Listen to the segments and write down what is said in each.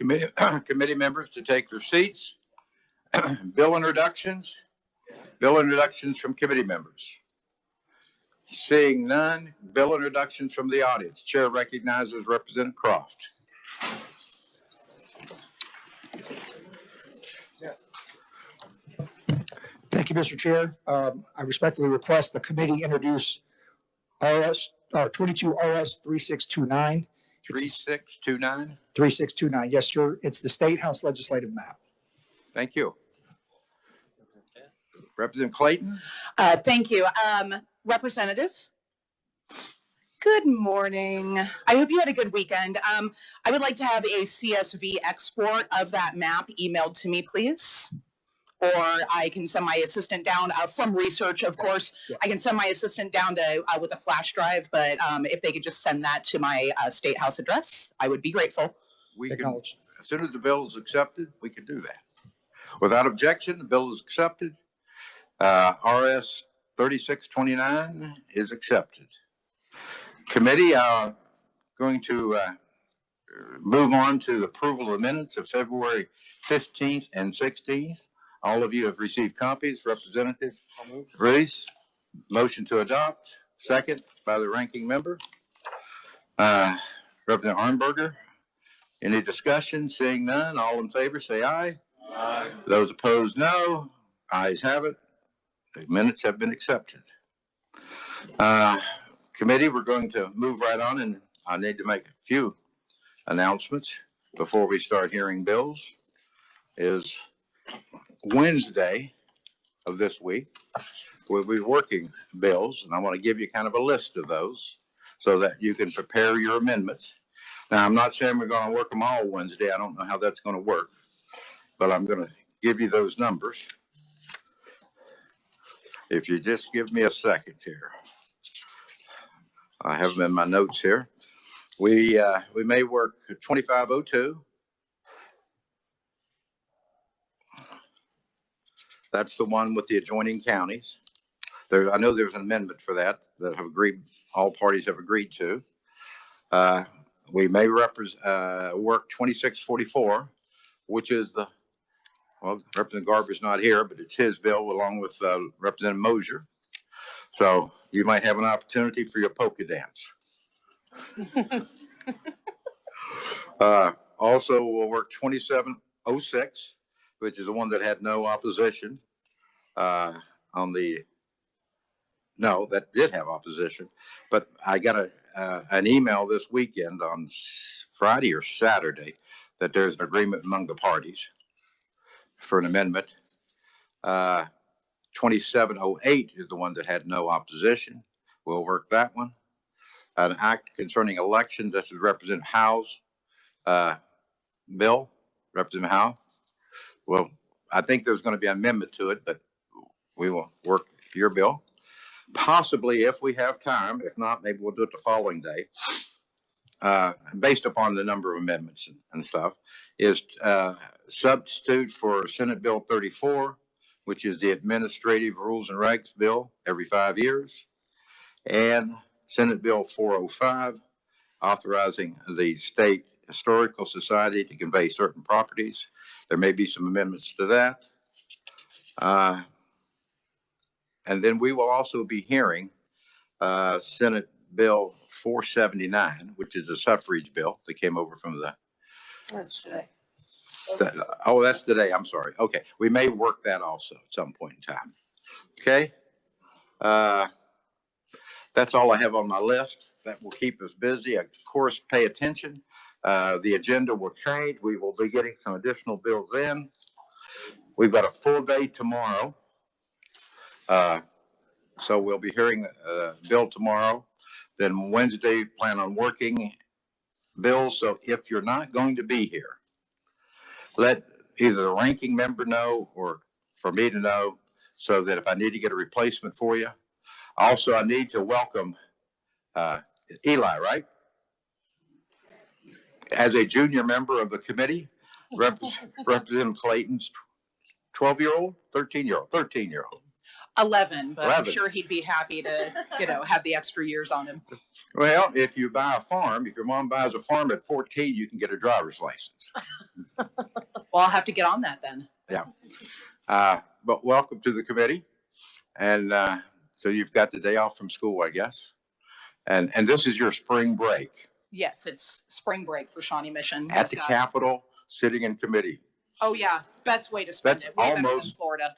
committee members to take their seats. Bill introductions. Bill introductions from committee members. Seeing none, bill introductions from the audience. Chair recognizes Representative Croft. Thank you, Mr. Chair. I respectfully request the committee introduce 22 RS 3629. 3629. 3629. Yes, sir. It's the State House legislative map. Thank you. Representative Clayton. Thank you. Representative. Good morning. I hope you had a good weekend. I would like to have a CSV export of that map emailed to me, please. Or I can send my assistant down from research, of course. Yeah. I can send my assistant down to with a flash drive, but if they could just send that to my State House address, I would be grateful. We can, as soon as the bill is accepted, we can do that. Without objection, the bill is accepted. RS 3629 is accepted. Committee, going to move on to the approval of the minutes of February 15th and 16th. All of you have received copies. Representative Reese, motion to adopt. Second by the ranking member. Representative Arnberger, any discussion? Seeing none, all in favor say aye. Aye. Those opposed, no. Ayes have it. The minutes have been accepted. Committee, we're going to move right on, and I need to make a few announcements before we start hearing bills. Is Wednesday of this week, we'll be working bills, and I want to give you kind of a list of those so that you can prepare your amendments. Now, I'm not saying we're going to work them all Wednesday. I don't know how that's going to work, but I'm going to give you those numbers. If you just give me a second here. I have them in my notes here. We may work 2502. That's the one with the adjoining counties. I know there's an amendment for that have agreed. All parties have agreed to. We may work 2644, which is Representative Garber's not here, but it's his bill along with Representative Mosier. So you might have an opportunity for your polka dance. Also, we'll work 2706, which is the one that had no opposition that did have opposition. But I got an email this weekend on Friday or Saturday that there's an agreement among the parties for an amendment. 2708 is the one that had no opposition. We'll work that one. An act concerning elections, this is Representative Howe's bill. Representative Howe. Well, I think there's going to be an amendment to it, but we will work your bill. Possibly, if we have time. If not, maybe we'll do it the following day. Based upon the number of amendments and stuff, is substitute for Senate Bill 34, which is the Administrative Rules and Regs Bill every 5 years, and Senate Bill 405, authorizing the State Historical Society to convey certain properties. There may be some amendments to that. And then we will also be hearing Senate Bill 479, which is a suffrage bill that came over from the. That's today. That's today. I'm sorry. Okay. We may work that also at some point in time. Okay. That's all I have on my list. That will keep us busy. Of course, pay attention. The agenda will change. We will be getting some additional bills in. We've got a full day tomorrow. So we'll be hearing a bill tomorrow. Then Wednesday, plan on working bills. So if you're not going to be here, let either the ranking member know or for me to know so that if I need to get a replacement for you. Also, I need to welcome Eli, right? As a junior member of the committee, Representative Clayton's 12-year-old, 13-year-old. 11, but I'm 11. sure he'd be happy to, have the extra years on him. Well, if you buy a farm, if your mom buys a farm at 14, you can get a driver's license. Well, I'll have to get on that then. Yeah. But welcome to the committee. And so you've got the day off from school, I guess. And this is your spring break. Yes, it's spring break for Shawnee Mission. At the Capitol, sitting in committee. Oh, yeah. Best way to spend it. Way better than Florida.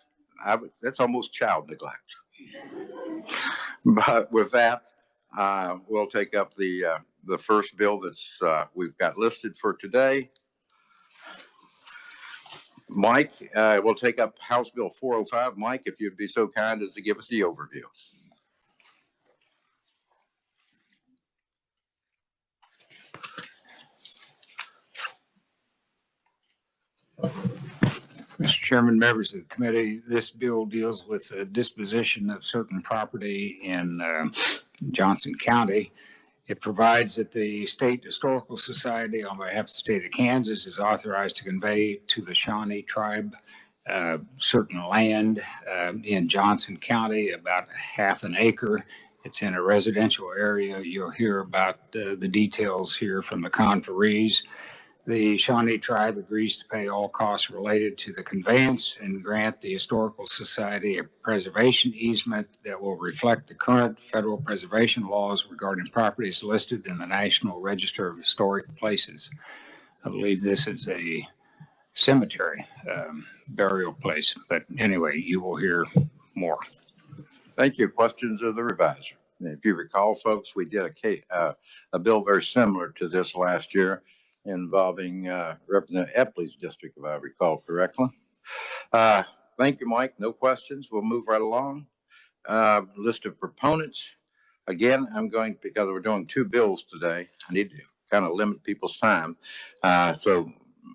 That's almost child neglect. But with that, we'll take up the first bill that's we've got listed for today. Mike, we'll take up House Bill 405. Mike, if you'd be so kind as to give us the overview. Mr. Chairman, members of the committee, this bill deals with the disposition of certain property in Johnson County. It provides that the State Historical Society, on behalf of the state of Kansas, is authorized to convey to the Shawnee tribe certain land in Johnson County, about half an acre. It's in a residential area. You'll hear about the details here from the conferees. The Shawnee tribe agrees to pay all costs related to the conveyance and grant the Historical Society a preservation easement that will reflect the current federal preservation laws regarding properties listed in the National Register of Historic Places. I believe this is a cemetery burial place, but anyway, you will hear more. Thank you. Questions of the revisor? If you recall, folks, we did a bill very similar to this last year, involving Representative Epley's district, if I recall correctly. Thank you, Mike. No questions. We'll move right along. List of proponents. Again, because we're doing two bills today, I need to kind of limit people's time. So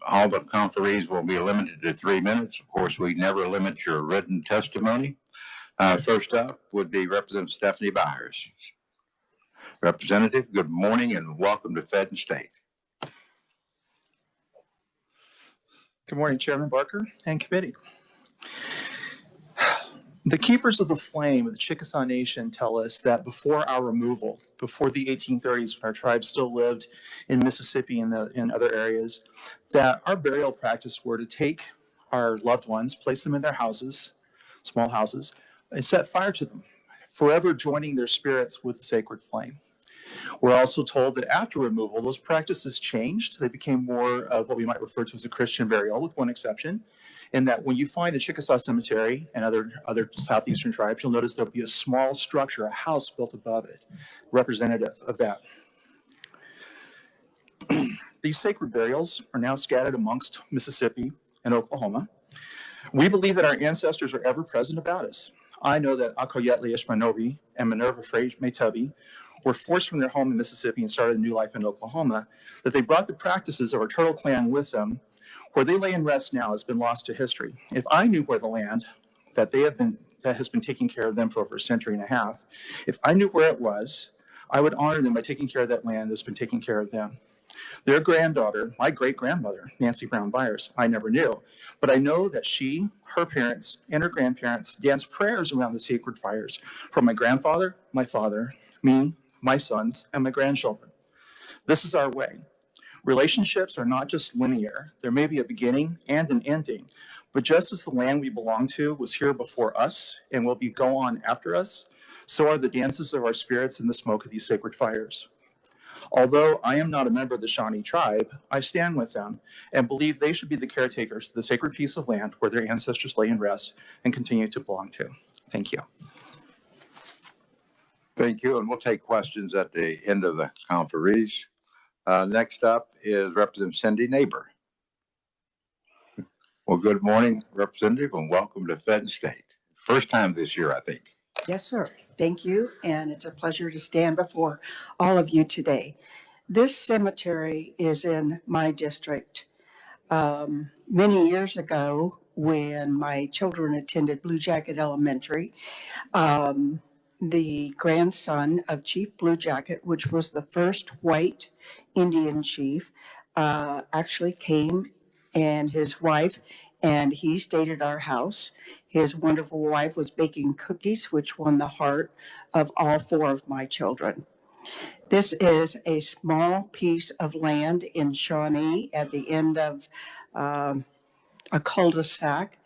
all the conferees will be limited to 3 minutes. Of course, we never limit your written testimony. First up would be Representative Stephanie Byers. Representative, good morning and welcome to Fed and State. Good morning, Chairman Barker and committee. The keepers of the flame of the Chickasaw Nation tell us that before our removal, before the 1830s, when our tribe still lived in Mississippi and in other areas, that our burial practice were to take our loved ones, place them in their houses, small houses, and set fire to them, forever joining their spirits with the sacred flame. We're also told that after removal, those practices changed. They became more of what we might refer to as a Christian burial, with one exception, in that when you find a Chickasaw cemetery and other southeastern tribes, you'll notice there'll be a small structure, a house built above it, representative of that. These sacred burials are now scattered amongst Mississippi and Oklahoma. We believe that our ancestors are ever present about us. I know that Akoyetle Ishmanobi and Minerva Maytubby were forced from their home in Mississippi and started a new life in Oklahoma, that they brought the practices of our Turtle Clan with them. Where they lay in rest now has been lost to history. If I knew where the land that has been taking care of them for over a century and a half, if I knew where it was, I would honor them by taking care of that land that's been taking care of them. Their granddaughter, my great-grandmother, Nancy Brown Byers, I never knew, but I know that she, her parents, and her grandparents danced prayers around the sacred fires for my grandfather, my father, me, my sons, and my grandchildren. This is our way. Relationships are not just linear. There may be a beginning and an ending, but just as the land we belong to was here before us and will go on after us, so are the dances of our spirits in the smoke of these sacred fires. Although I am not a member of the Shawnee tribe, I stand with them and believe they should be the caretakers of the sacred piece of land where their ancestors lay in rest and continue to belong to. Thank you. Thank you, and we'll take questions at the end of the conferees. Next up is Representative Cindy Nabor. Well, good morning, Representative, and welcome to Fed and State. First time this year, I think. Yes, sir. Thank you, and it's a pleasure to stand before all of you today. This cemetery is in my district. Many years ago, when my children attended Blue Jacket Elementary, the grandson of Chief Blue Jacket, which was the first white Indian chief, actually came, and his wife and he stayed at our house. His wonderful wife was baking cookies, which won the heart of all four of my children. This is a small piece of land in Shawnee at the end of a cul-de-sac,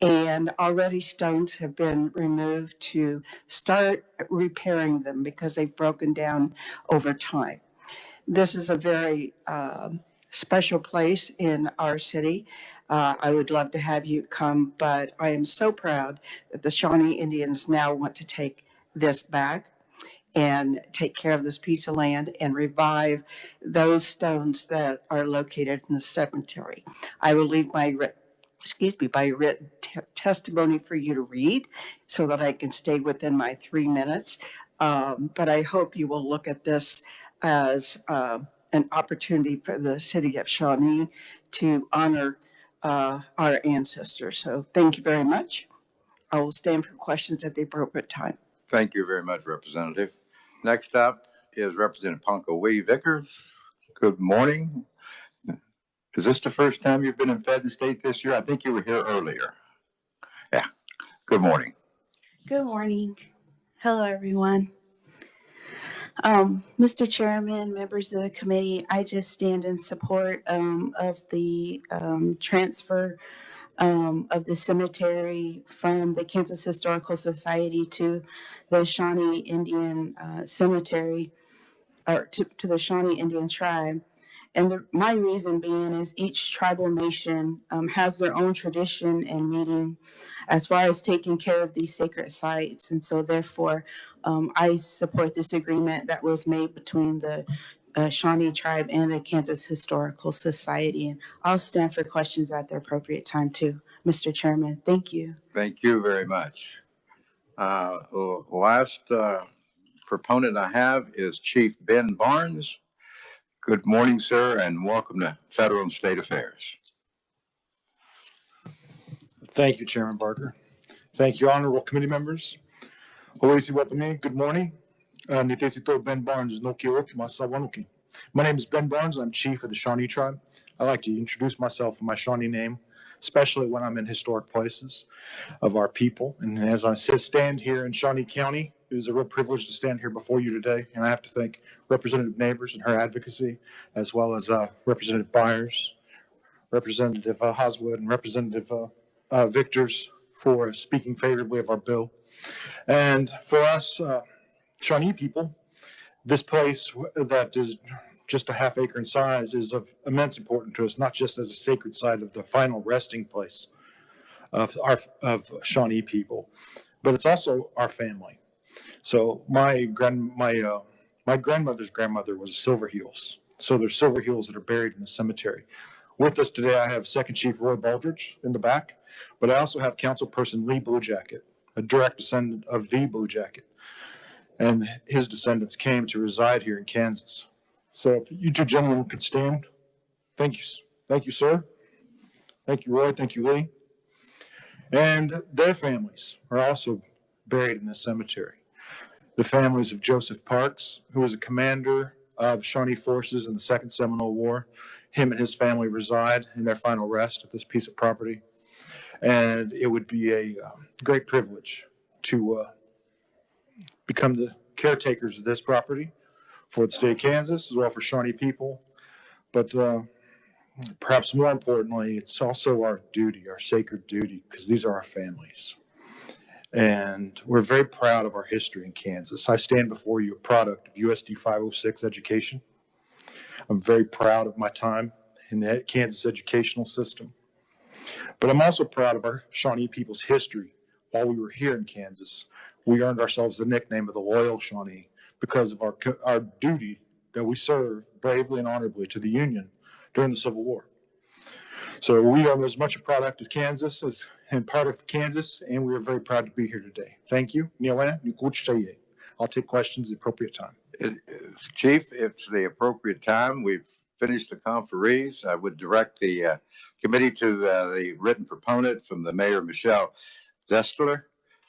and already stones have been removed to start repairing them because they've broken down over time. This is a very special place in our city. I would love to have you come, but I am so proud that the Shawnee Indians now want to take this back and take care of this piece of land and revive those stones that are located in the cemetery. I will leave my written testimony for you to read so that I can stay within my 3 minutes. But I hope you will look at this as an opportunity for the city of Shawnee to honor our ancestors. So thank you very much. I will stand for questions at the appropriate time. Thank you very much, Representative. Next up is Representative Ponko Wee Vickers. Good morning. Is this the first time you've been in Fed State this year? I think you were here earlier. Yeah. Good morning. Good morning. Hello, everyone. Mr. Chairman, members of the committee, I just stand in support of the transfer of the cemetery from the Kansas Historical Society to the Shawnee Indian Cemetery, or to the Shawnee Indian tribe. And my reason being is each tribal nation has their own tradition and meeting as far as taking care of these sacred sites. And so therefore, I support this agreement that was made between the Shawnee tribe and the Kansas Historical Society. And I'll stand for questions at the appropriate time too, Mr. Chairman. Thank you. Thank you very much. Last proponent I have is Chief Ben Barnes. Good morning, sir, and welcome to Federal and State Affairs. Thank you, Chairman Barker. Thank you, honorable committee members. Good morning. My name is Ben Barnes. I'm chief of the Shawnee tribe. I like to introduce myself in my Shawnee name, especially when I'm in historic places of our people. And as I stand here in Shawnee County, it is a real privilege to stand here before you today. And I have to thank Representative Nabors and her advocacy, as well as Representative Byers, Representative Hoswood, and Representative Victors for speaking favorably of our bill. And for us Shawnee people, this place that is just a half acre in size is of immense importance to us, not just as a sacred site of the final resting place of Shawnee people, but it's also our family. So my grandmother's grandmother was a Silverheels. So there's Silverheels that are buried in the cemetery. With us today, I have Second Chief Roy Baldridge in the back, but I also have Councilperson Lee Bluejacket, a direct descendant of the Bluejacket, and his descendants came to reside here in Kansas. So if you two gentlemen could stand. Thank you. Thank you, sir. Thank you, Roy. Thank you, Lee. And their families are also buried in this cemetery. The families of Joseph Parks, who was a commander of Shawnee forces in the Second Seminole War. Him and his family reside in their final rest at this piece of property. And it would be a great privilege to become the caretakers of this property for the state of Kansas, as well for Shawnee people. But perhaps more importantly, it's also our duty, our sacred duty, because these are our families. And we're very proud of our history in Kansas. I stand before you a product of USD 506 education. I'm very proud of my time in the Kansas educational system. But I'm also proud of our Shawnee people's history. While we were here in Kansas, we earned ourselves the nickname of the Loyal Shawnee because of our duty that we serve bravely and honorably to the Union during the Civil War. So we are as much a product of Kansas and part of Kansas, and we are very proud to be here today. Thank you. I'll take questions at the appropriate time. Chief, it's the appropriate time. We've finished the conferees. I would direct the committee to the written proponent from the Mayor, Michelle Zestler.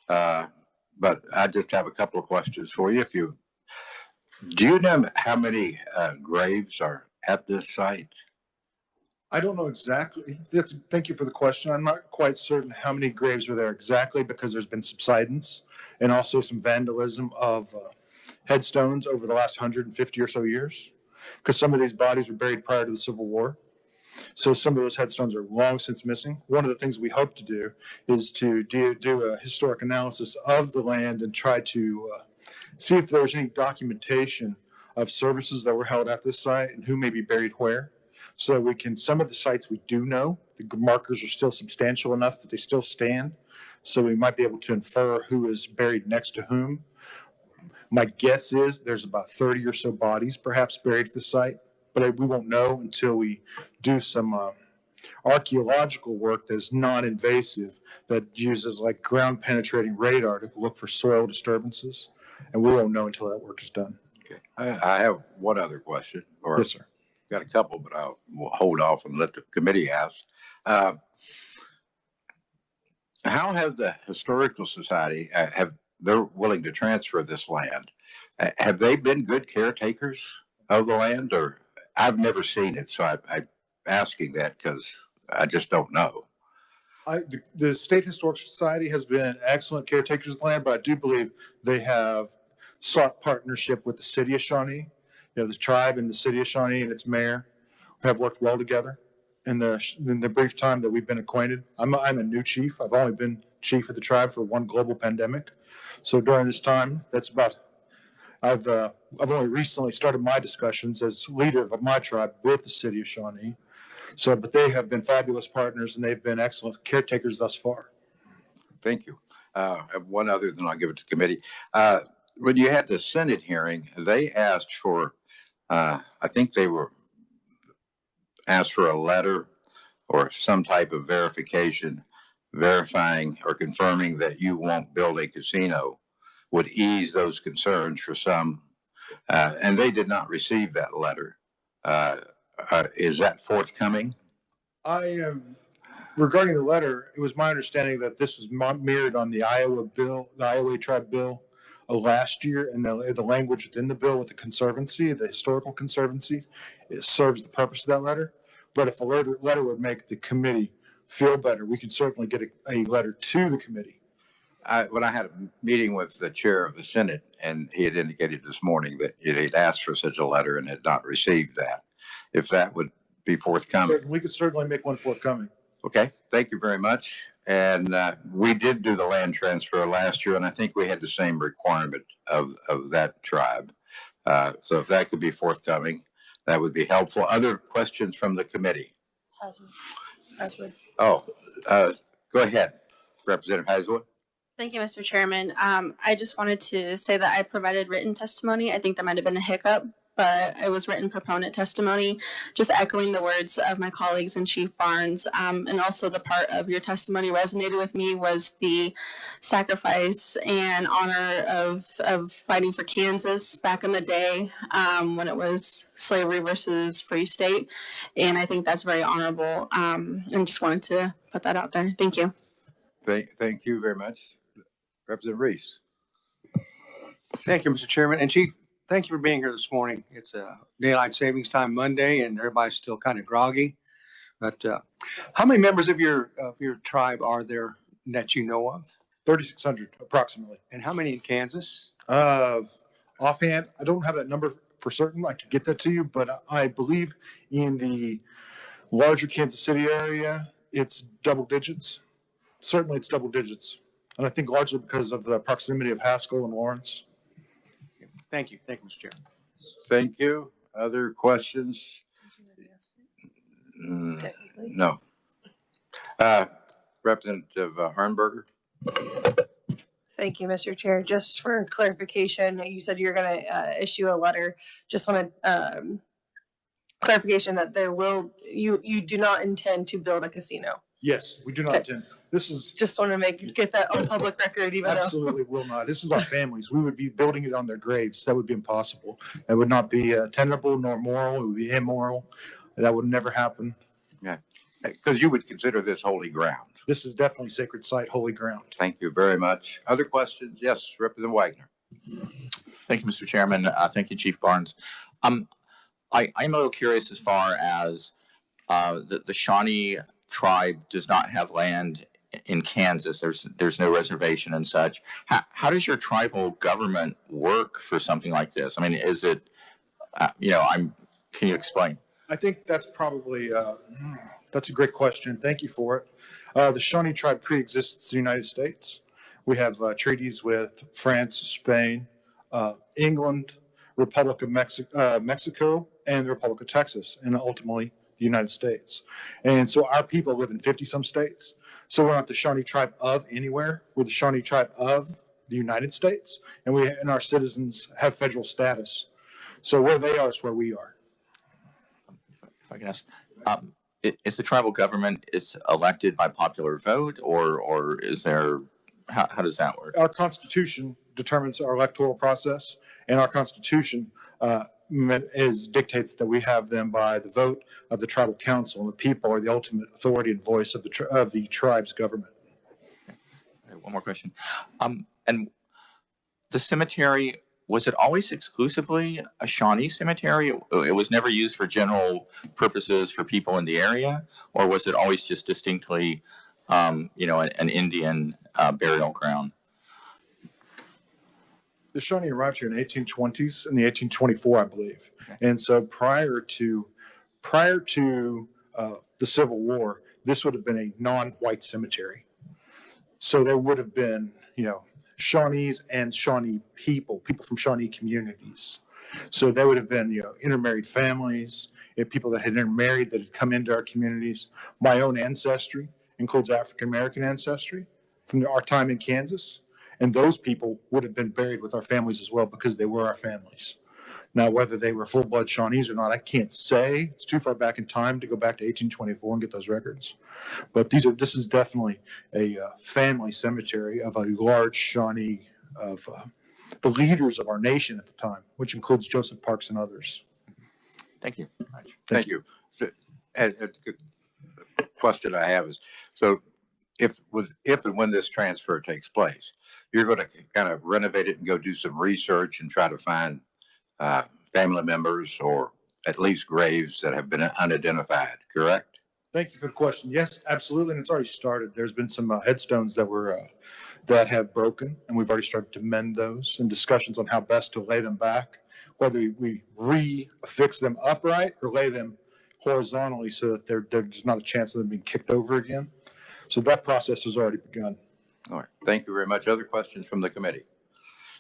But I just have a couple of questions for you. Do you know how many graves are at this site? I don't know exactly. Thank you for the question. I'm not quite certain how many graves are there exactly because there's been subsidence and also some vandalism of headstones over the last 150 or so years, because some of these bodies were buried prior to the Civil War. So some of those headstones are long since missing. One of the things we hope to do is to do a historic analysis of the land and try to see if there's any documentation of services that were held at this site and who may be buried where. So that we can, some of the sites we do know, the markers are still substantial enough that they still stand. So we might be able to infer who is buried next to whom. My guess is there's about 30 or so bodies perhaps buried at the site, but we won't know until we do some archaeological work that is non-invasive, that uses like ground penetrating radar to look for soil disturbances. And we won't know until that work is done. Okay. I have one other question. Or Yes, sir. got a couple, but I'll hold off and let the committee ask. How have the Historical Society, they're willing to transfer this land? Have they been good caretakers of the land, or I've never seen it, so I'm asking that because I just don't know. The State Historical Society has been excellent caretakers of the land, but I do believe they have sought partnership with the city of Shawnee. The tribe and the city of Shawnee and its mayor have worked well together in the brief time that we've been acquainted. I'm a new chief. I've only been chief of the tribe for one global pandemic. So during this time, I've only recently started my discussions as leader of my tribe with the city of Shawnee. So, but they have been fabulous partners and they've been excellent caretakers thus far. Thank you. I have one other, then I'll give it to committee. When you had the Senate hearing, they asked for, I think they were asked for a letter or some type of verification, verifying or confirming that you won't build a casino would ease those concerns for some. And they did not receive that letter. Is that forthcoming? Regarding the letter, it was my understanding that this was mirrored on the Iowa bill, the Iowa tribe bill last year, and the language within the bill with the conservancy, the historical conservancy, it serves the purpose of that letter. But if a letter would make the committee feel better, we could certainly get a letter to the committee. When I had a meeting with the chair of the Senate, and he had indicated this morning that it had asked for such a letter and had not received that. If that would be forthcoming. We could certainly make one forthcoming. Okay, thank you very much. And we did do the land transfer last year, and I think we had the same requirement of that tribe. So if that could be forthcoming, that would be helpful. Other questions from the committee? Haswood. Oh, go ahead, Representative Haswood. Thank you, Mr. Chairman. I just wanted to say that I provided written testimony. I think that might have been a hiccup, but it was written proponent testimony, just echoing the words of my colleagues and Chief Barnes. And also the part of your testimony resonated with me was the sacrifice and honor of fighting for Kansas back in the day when it was slavery versus free state. And I think that's very honorable. And just wanted to put that out there. Thank you. Thank you very much. Representative Reese. Thank you, Mr. Chairman. And Chief, thank you for being here this morning. It's a daylight savings time Monday and everybody's still kind of groggy. But how many members of your tribe are there that you know of? 3,600 approximately. And how many in Kansas? Offhand, I don't have that number for certain. I could get that to you, but I believe in the larger Kansas City area, it's double digits. Certainly it's double digits. And I think largely because of the proximity of Haskell and Lawrence. Thank you. Thank you, Mr. Chairman. Thank you. Other questions? No. Representative Arnberger. Thank you, Mr. Chair. Just for clarification, you said you're going to issue a letter. Just wanted clarification that you do not intend to build a casino. Yes, we do not intend. This is just want to get that on public record. Even absolutely will not. This is our families. We would be building it on their graves. That would be impossible. That would not be tenable nor moral. It would be immoral. That would never happen. Yeah, because you would consider this holy ground. This is definitely sacred site, holy ground. Thank you very much. Other questions? Yes, Representative Wagner. Thank you, Mr. Chairman. Thank you, Chief Barnes. I'm a little curious as far as the Shawnee tribe does not have land in Kansas. There's no reservation and such. How does your tribal government work for something like this? I mean, is it, can you explain? I think that's probably, that's a great question. Thank you for it. The Shawnee tribe pre-exists in the United States. We have treaties with France, Spain, England, Republic of Mexico, and the Republic of Texas, and ultimately the United States. And so our people live in 50-some states. So we're not the Shawnee tribe of anywhere. We're the Shawnee tribe of the United States, and our citizens have federal status. So where they are is where we are. If I can ask, is the tribal government is elected by popular vote, or is there, how does that work? Our Constitution determines our electoral process, and our Constitution dictates that we have them by the vote of the tribal council, and the people are the ultimate authority and voice of the tribe's government. Okay, one more question. And the cemetery, was it always exclusively a Shawnee cemetery? It was never used for general purposes for people in the area, or was it always just distinctly, an Indian burial ground? The Shawnee arrived here in the 1820s, in the 1824, I believe. Okay. And so prior to the Civil War, this would have been a non-white cemetery. So there would have been, Shawnees and Shawnee people from Shawnee communities. So there would have been, intermarried families, people that had intermarried that had come into our communities. My own ancestry includes African-American ancestry from our time in Kansas. And those people would have been buried with our families as well because they were our families. Now, whether they were full-blood Shawnees or not, I can't say. It's too far back in time to go back to 1824 and get those records. But this is definitely a family cemetery of a large Shawnee, of the leaders of our nation at the time, which includes Joseph Parks and others. Thank you. Thank you. A question I have is, so if and when this transfer takes place, you're going to kind of renovate it and go do some research and try to find family members or at least graves that have been unidentified, correct? Thank you for the question. Yes, absolutely, and it's already started. There's been some headstones that have broken, and we've already started to mend those, and discussions on how best to lay them back, whether we fix them upright or lay them horizontally so that there's not a chance of them being kicked over again. So that process has already begun. All right. Thank you very much. Other questions from the committee?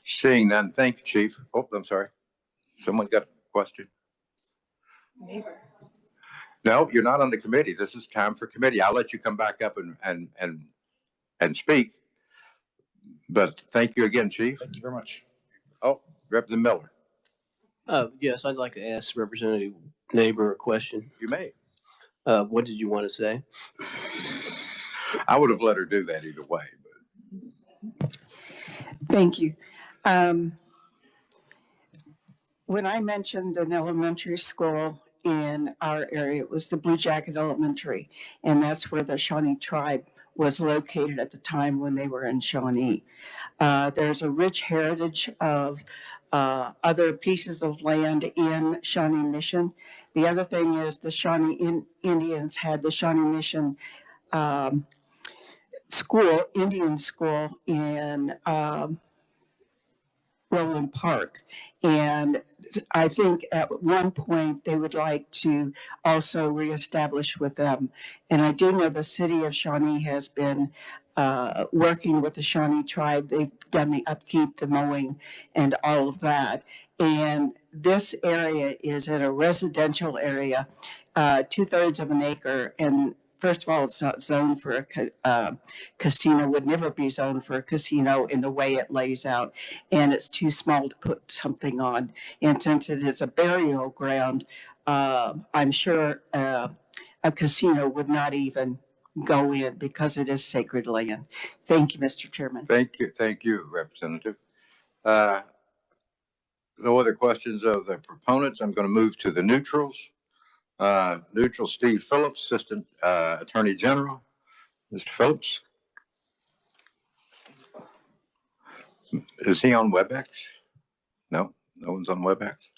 Seeing none, thank you, Chief. Oh, I'm sorry. Someone got a question? No, you're not on the committee. This is time for committee. I'll let you come back up and speak. But thank you again, Chief. Thank you very much. Oh, Representative Miller. Yes, I'd like to ask Representative Nabor a question. You may. What did you want to say? I would have let her do that either way. But. Thank you. When I mentioned an elementary school in our area, it was the Blue Jacket Elementary, and that's where the Shawnee tribe was located at the time when they were in Shawnee. There's a rich heritage of other pieces of land in Shawnee Mission. The other thing is the Shawnee Indians had the Shawnee Mission Indian school in Roland Park. And I think at one point they would like to also reestablish with them. And I do know the city of Shawnee has been working with the Shawnee tribe. They've done the upkeep, the mowing, and all of that. And this area is in a residential area, 2/3 of an acre. And first of all, it's not zoned for a casino, would never be zoned for a casino in the way it lays out. And it's too small to put something on. And since it is a burial ground, I'm sure a casino would not even go in because it is sacred land. Thank you, Mr. Chairman. Thank you, Representative. No other questions of the proponents. I'm going to move to the neutrals. Neutral Steve Phillips, Assistant Attorney General. Mr. Phillips. Is he on WebEx? No, no one's on WebEx.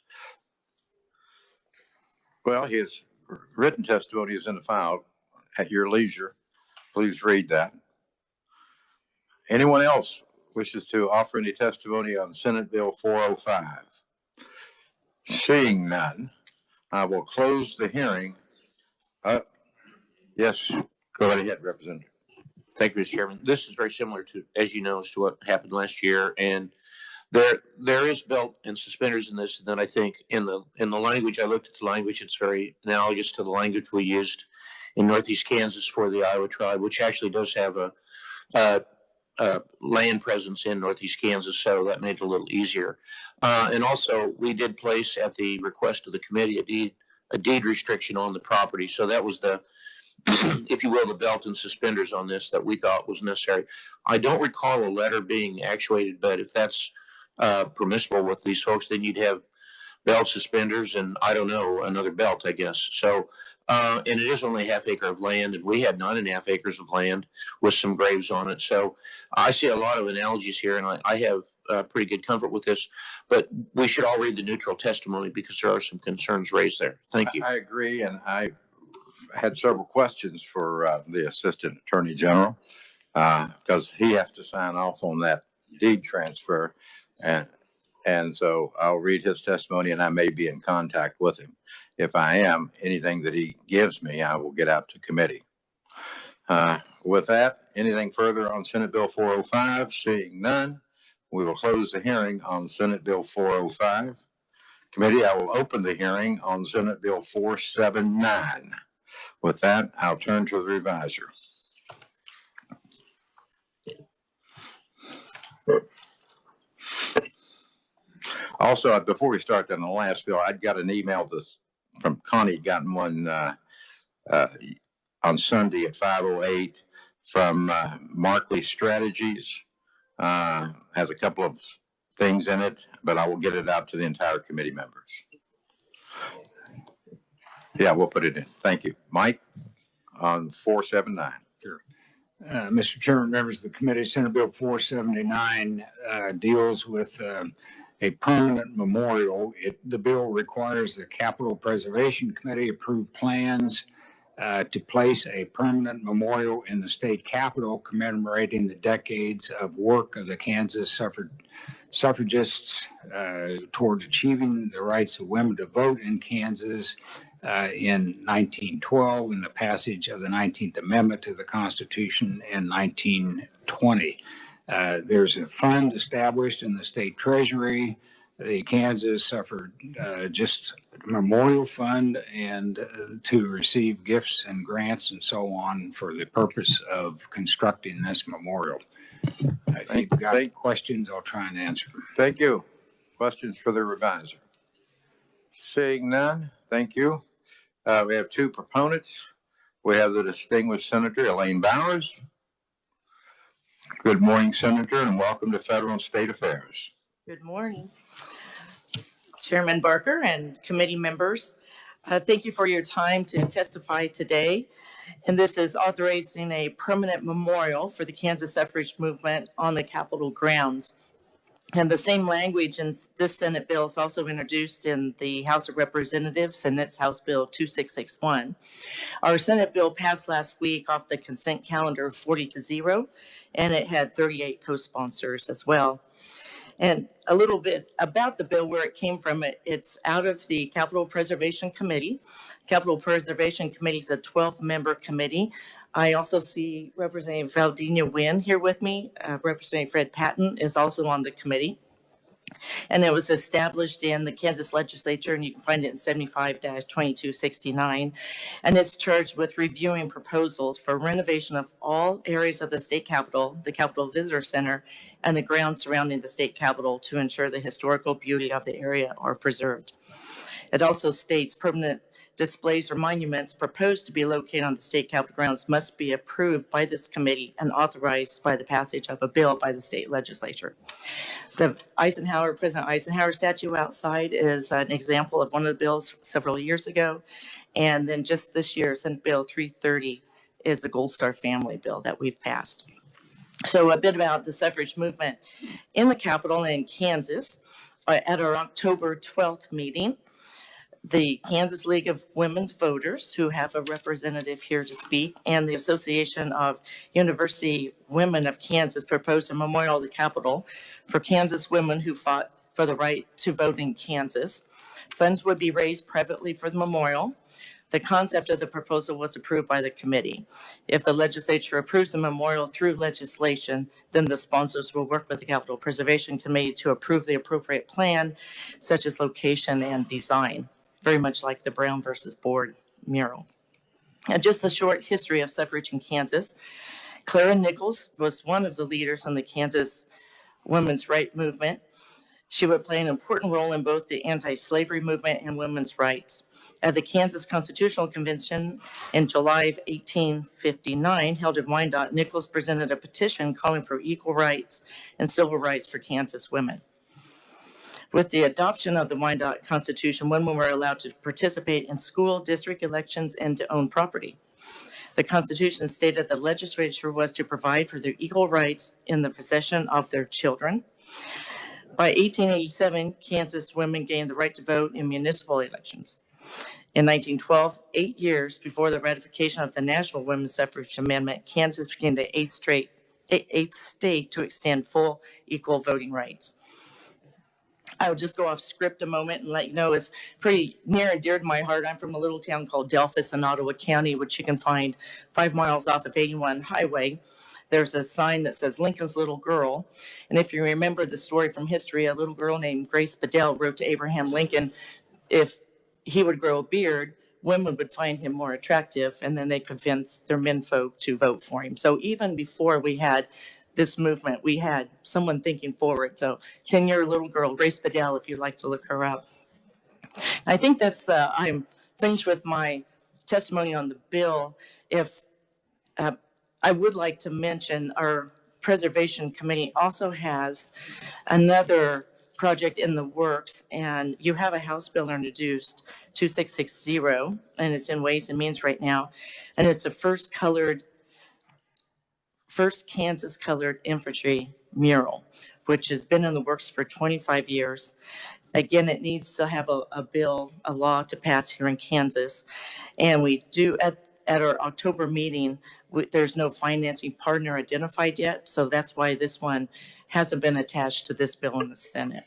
Well, his written testimony is in the file at your leisure. Please read that. Anyone else wishes to offer any testimony on Senate Bill 405? Seeing none, I will close the hearing. Yes, go right ahead, Representative. Thank you, Mr. Chairman. This is very similar to, as you know, as to what happened last year. And there is belt and suspenders in this. And then I think in the language, I looked at the language, it's very analogous to the language we used in Northeast Kansas for the Iowa tribe, which actually does have a land presence in Northeast Kansas. So that made it a little easier. And also we did place at the request of the committee a deed restriction on the property. So that was the, if you will, the belt and suspenders on this that we thought was necessary. I don't recall a letter being actuated, but if that's permissible with these folks, then you'd have belt, suspenders, and I don't know, another belt, I guess. So, and it is only a half acre of land, and we had 9.5 acres of land with some graves on it. So I see a lot of analogies here, and I have pretty good comfort with this, but we should all read the neutral testimony because there are some concerns raised there. Thank you. I agree, and I had several questions for the Assistant Attorney General because he has to sign off on that deed transfer, and so I'll read his testimony, and I may be in contact with him. If I am, anything that he gives me, I will get out to committee. With that, anything further on Senate Bill 405? Seeing none, we will close the hearing on Senate Bill 405. Committee, I will open the hearing on Senate Bill 479. With that, I'll turn to the reviser. Also, before we start that on the last bill, I got an email from Connie, gotten one on Sunday at 5:08 from Markley Strategies. Has a couple of things in it, but I will get it out to the entire committee members. Yeah, we'll put it in. Thank you. Mike, on 479. Sure. Mr. Chairman, members of the committee, Senate Bill 479 deals with a permanent memorial. The bill requires the Capital Preservation Committee approve plans to place a permanent memorial in the state capitol commemorating the decades of work of the Kansas suffragists toward achieving the rights of women to vote in Kansas in 1912 and the passage of the 19th Amendment to the Constitution in 1920. There's a fund established in the state treasury, the Kansas Suffragist Memorial Fund, and to receive gifts and grants and so on for the purpose of constructing this memorial. If you've got questions, I'll try and answer them. Thank you. Questions for the reviser? Seeing none, thank you. We have two proponents. We have the distinguished Senator Elaine Bowers. Good morning, Senator, and welcome to Federal and State Affairs. Good morning, Chairman Barker and committee members. Thank you for your time to testify today. And this is authorizing a permanent memorial for the Kansas suffrage movement on the Capitol grounds. And the same language in this Senate bill is also introduced in the House of Representatives, and it's House Bill 2661. Our Senate bill passed last week off the consent calendar 40-0, and it had 38 co-sponsors as well. And a little bit about the bill, where it came from. It's out of the Capital Preservation Committee. Capital Preservation Committee is a 12-member committee. I also see Representative Valdina Wynn here with me. Representative Fred Patton is also on the committee. And it was established in the Kansas Legislature, and you can find it in 75-2269. And it's charged with reviewing proposals for renovation of all areas of the state capitol, the Capitol Visitor Center, and the grounds surrounding the state capitol to ensure the historical beauty of the area are preserved. It also states permanent displays or monuments proposed to be located on the state capitol grounds must be approved by this committee and authorized by the passage of a bill by the state legislature. The President Eisenhower statue outside is an example of one of the bills several years ago. And then just this year, Senate Bill 330 is the Gold Star Family Bill that we've passed. So a bit about the suffrage movement in the Capitol in Kansas. At our October 12th meeting, the Kansas League of Women's Voters, who have a representative here to speak, and the Association of University Women of Kansas proposed a memorial at the Capitol for Kansas women who fought for the right to vote in Kansas. Funds would be raised privately for the memorial. The concept of the proposal was approved by the committee. If the legislature approves the memorial through legislation, then the sponsors will work with the Capitol Preservation Committee to approve the appropriate plan, such as location and design, very much like the Brown versus Board mural. And just a short history of suffrage in Kansas. Clara Nichols was one of the leaders in the Kansas women's rights movement. She would play an important role in both the anti-slavery movement and women's rights. At the Kansas Constitutional Convention in July of 1859, held in Wyandotte, Nichols presented a petition calling for equal rights and civil rights for Kansas women. With the adoption of the Wyandotte Constitution, women were allowed to participate in school district elections and to own property. The Constitution stated the legislature was to provide for their equal rights in the possession of their children. By 1887, Kansas women gained the right to vote in municipal elections. In 1912, 8 years before the ratification of the National Women's Suffrage Amendment, Kansas became the eighth state to extend full equal voting rights. I will just go off script a moment and let you know it's pretty near and dear to my heart. I'm from a little town called Delphus in Ottawa County, which you can find 5 miles off of 81 Highway. There's a sign that says Lincoln's Little Girl. And if you remember the story from history, a little girl named Grace Bedell wrote to Abraham Lincoln, if he would grow a beard, women would find him more attractive, and then they convinced their menfolk to vote for him. So even before we had this movement, we had someone thinking forward. So 10-year little girl, Grace Bedell, if you'd like to look her up. I think I'm finished with my testimony on the bill. If I would like to mention our Preservation Committee also has another project in the works, and you have a House bill introduced, 2660, and it's in Ways and Means right now, and it's the first Kansas colored infantry mural, which has been in the works for 25 years. Again, it needs to have a law to pass here in Kansas, and we do at our October meeting. There's no financing partner identified yet, so that's why this one hasn't been attached to this bill in the Senate.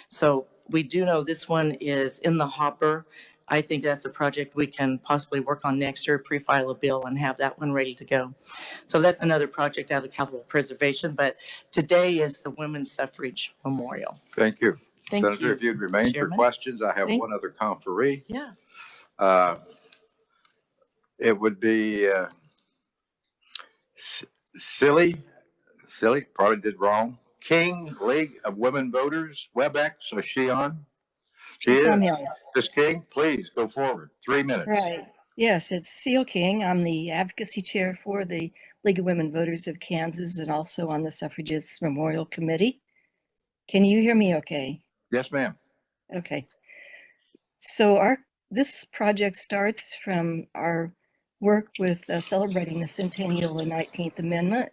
So we do know this one is in the hopper. I think that's a project we can possibly work on next year, pre-file a bill and have that one ready to go. So that's another project out of Capitol Preservation, but today is the Women's Suffrage Memorial. Thank you. Thank Senator, you, if you'd remain Chairman. for questions, I have one other conferee. Yeah. It would be silly, probably did wrong. King, League of Women Voters, WebEx, is she on? She is. Ms. King, please go forward. 3 minutes. Right. Yes, it's Seal King. I'm the advocacy chair for the League of Women Voters of Kansas and also on the Suffragists Memorial Committee. Can you hear me okay? Yes, ma'am. Okay. So this project starts from our work with celebrating the Centennial and 19th Amendment.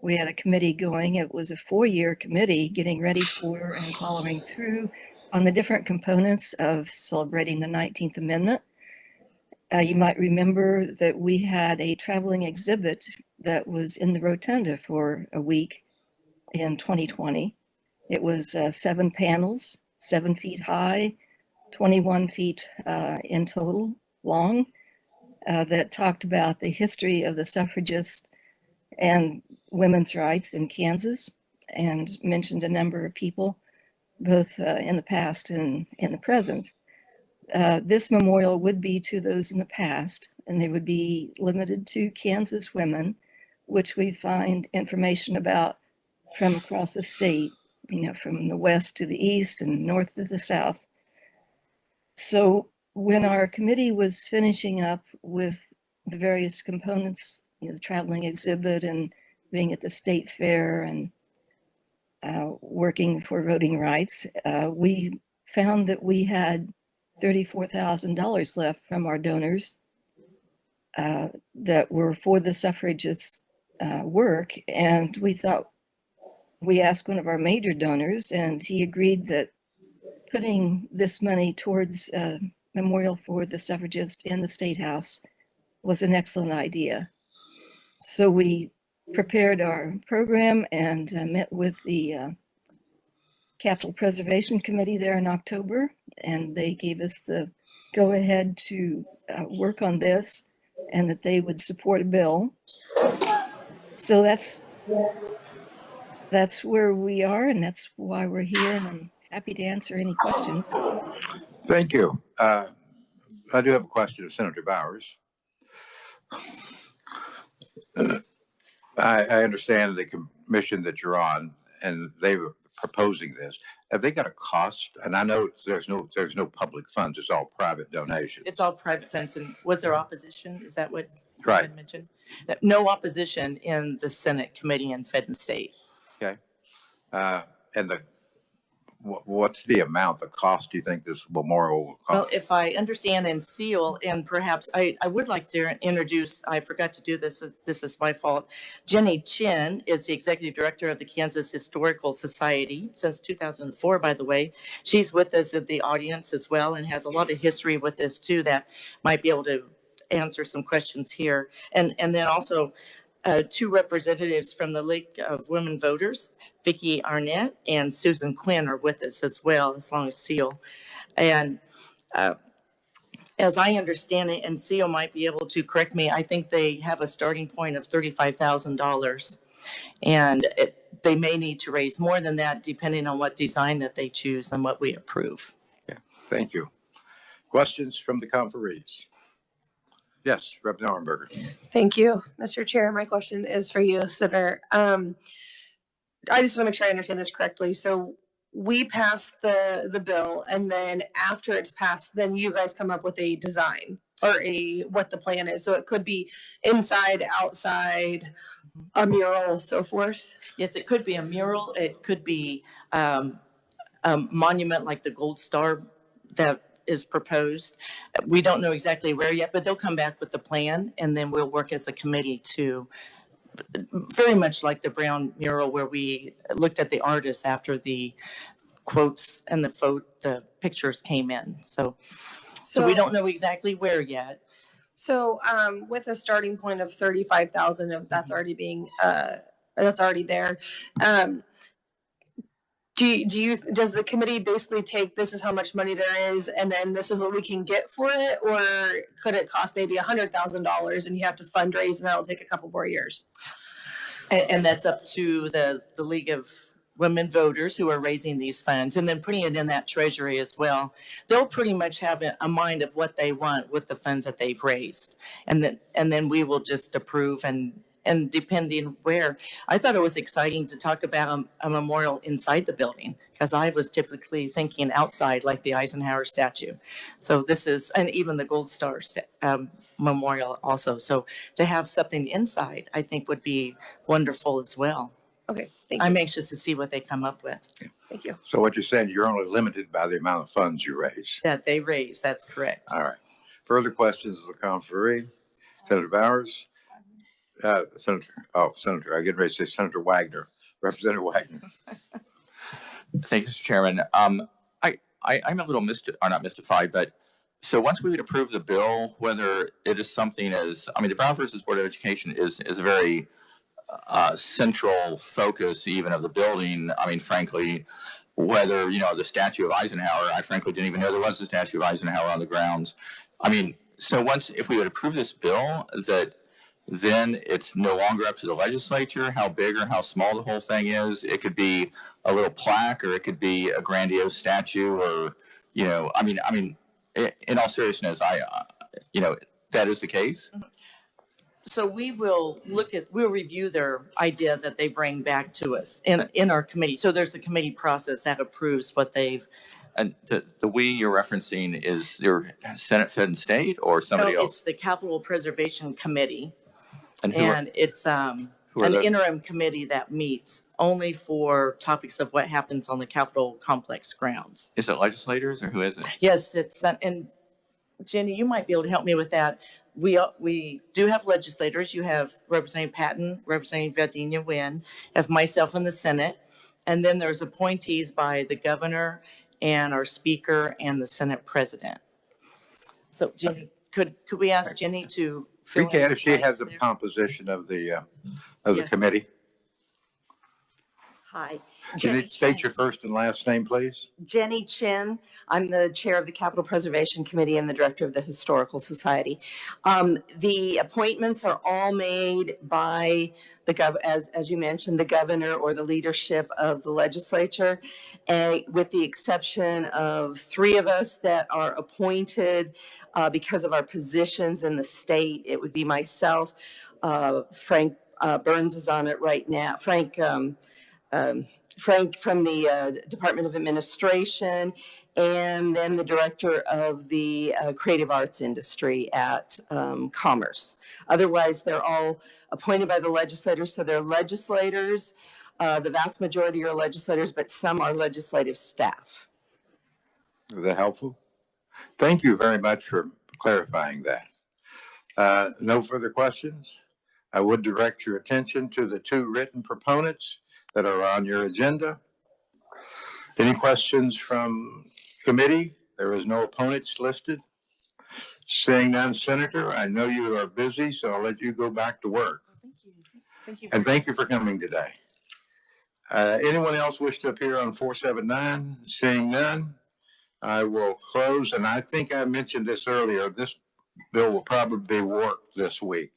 We had a committee going. It was a 4-year committee getting ready for and following through on the different components of celebrating the 19th Amendment. You might remember that we had a traveling exhibit that was in the rotunda for a week in 2020. It was 7 panels, 7 feet high, 21 feet in total long, that talked about the history of the suffragists and women's rights in Kansas, and mentioned a number of people, both in the past and in the present. This memorial would be to those in the past, and they would be limited to Kansas women, which we find information about from across the state, from the west to the east and north to the south. So when our committee was finishing up with the various components, the traveling exhibit and being at the state fair and working for voting rights, we found that we had $34,000 left from our donors that were for the suffragists work. And we asked one of our major donors, and he agreed that putting this money towards memorial for the suffragists in the State House was an excellent idea. So we prepared our program and met with the Capital Preservation Committee there in October, and they gave us the go-ahead to work on this and that they would support a bill. So that's where we are, and that's why we're here, and I'm happy to answer any questions. Thank you. I do have a question of Senator Bowers. I understand the commission that you're on, and they were proposing this. Have they got a cost? And I know there's no public funds; it's all private donations. It's all private funds. And was there opposition? Is that what you Right. had mentioned? No opposition in the Senate Committee on Fed and State. Okay. And what's the amount, the cost, do you think this memorial will cost? Well, if I understand and seal, and perhaps I would like to introduce, I forgot to do this, this is my fault. Jenny Chin is the Executive Director of the Kansas Historical Society since 2004, by the way. She's with us at the audience as well and has a lot of history with this too that might be able to answer some questions here. And then also two representatives from the League of Women Voters, Vicki Arnett and Susan Quinn, are with us as well, as long as Seal. And as I understand it, and Seal might be able to correct me, I think they have a starting point of $35,000. And they may need to raise more than that depending on what design that they choose and what we approve. Yeah, thank you. Questions from the conferees? Yes, Rep. Nauenberger. Thank you, Mr. Chair. My question is for you, Senator. I just want to make sure I understand this correctly. So we pass the bill, and then after it's passed, then you guys come up with a design or what the plan is. So it could be inside, outside, a mural, so forth. Yes, it could be a mural. It could be a monument like the Gold Star that is proposed. We don't know exactly where yet, but they'll come back with the plan, and then we'll work as a committee to, very much like the Brown mural where we looked at the artists after the quotes and the pictures came in. So we don't know exactly where yet. So with a starting point of 35,000, if that's already being that's already there. Does the committee basically take, this is how much money there is, and then this is what we can get for it? Or could it cost maybe $100,000 and you have to fundraise and that'll take a couple more years? And that's up to the League of Women Voters who are raising these funds and then putting it in that treasury as well. They'll pretty much have a mind of what they want with the funds that they've raised. And then we will just approve and depending where. I thought it was exciting to talk about a memorial inside the building because I was typically thinking outside like the Eisenhower statue. So this is, and even the Gold Star memorial also. So to have something inside, I think would be wonderful as well. Okay, thank you. I'm anxious to see what they come up with. Thank you. So what you're saying, you're only limited by the amount of funds you raise. That they raise, that's correct. All right. Further questions of the conferee? Senator Bowers? Senator, I get ready to say Senator Wagner, Representative Wagner. Thank you, Mr. Chairman. I'm a little not mystified, but so once we would approve the bill, whether it is something as, I mean, the Brown versus Board of Education is a very central focus even of the building. I mean, frankly, whether, the statue of Eisenhower, I frankly didn't even know there was a statue of Eisenhower on the grounds. I mean, so if we would approve this bill, then it's no longer up to the legislature how big or how small the whole thing is. It could be a little plaque, or it could be a grandiose statue, or I mean, in all seriousness, that is the case. So we'll review their idea that they bring back to us in our committee. So there's a committee process that approves what they've. And the we you're referencing is your Senate, Fed, and State, or somebody else? It's the Capital Preservation Committee. And it's an interim committee that meets only for topics of what happens on the Capitol complex grounds. Is it legislators, or who is it? Yes, it's and Jenny, you might be able to help me with that. We do have legislators. You have Representative Patton, Representative Virginia Wynn, have myself in the Senate, and then there's appointees by the governor and our speaker and the Senate president. So Jenny, could we ask Jenny to fill We can, in if she has blanks the there? composition of the Yes. committee. Hi, Can you state your first and last name, please? Jenny Chin. I'm the chair of the Capital Preservation Committee and the director of the Historical Society. The appointments are all made by as you mentioned, the governor or the leadership of the legislature, with the exception of 3 of us that are appointed because of our positions in the state. It would be myself, Frank Burns is on it right now. Frank from the Department of Administration, and then the director of the creative arts industry at Commerce. Otherwise, they're all appointed by the legislators, so they're legislators. The vast majority are legislators, but some are legislative staff. Is that helpful? Thank you very much for clarifying that. No further questions? I would direct your attention to the 2 written proponents that are on your agenda. Any questions from committee? There is no opponents listed. Seeing none, Senator, I know you are busy, so I'll let you go back to work. Thank you. And thank you for coming today. Anyone else wish to appear on 479? Seeing none, I will close. And I think I mentioned this earlier. This bill will probably be worked this week.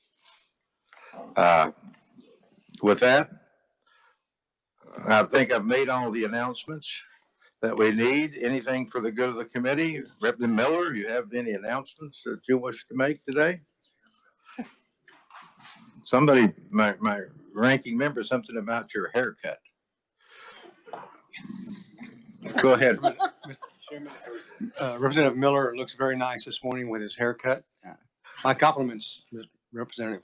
With that, I think I've made all the announcements that we need. Anything for the good of the committee? Representative Miller, you have any announcements that you wish to make today? Somebody, my ranking member, something about your haircut. Go ahead. Representative Miller looks very nice this morning with his haircut. My compliments, Representative.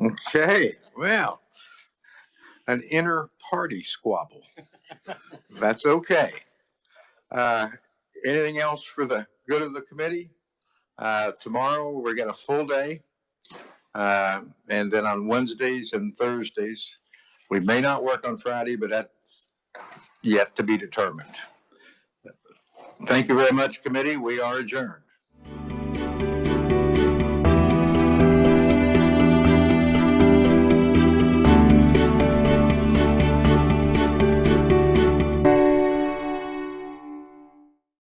Okay, well, an inter-party squabble. That's okay. Anything else for the good of the committee? Tomorrow, we're got a full day. And then on Wednesdays and Thursdays, we may not work on Friday, but that's yet to be determined. Thank you very much, committee. We are adjourned.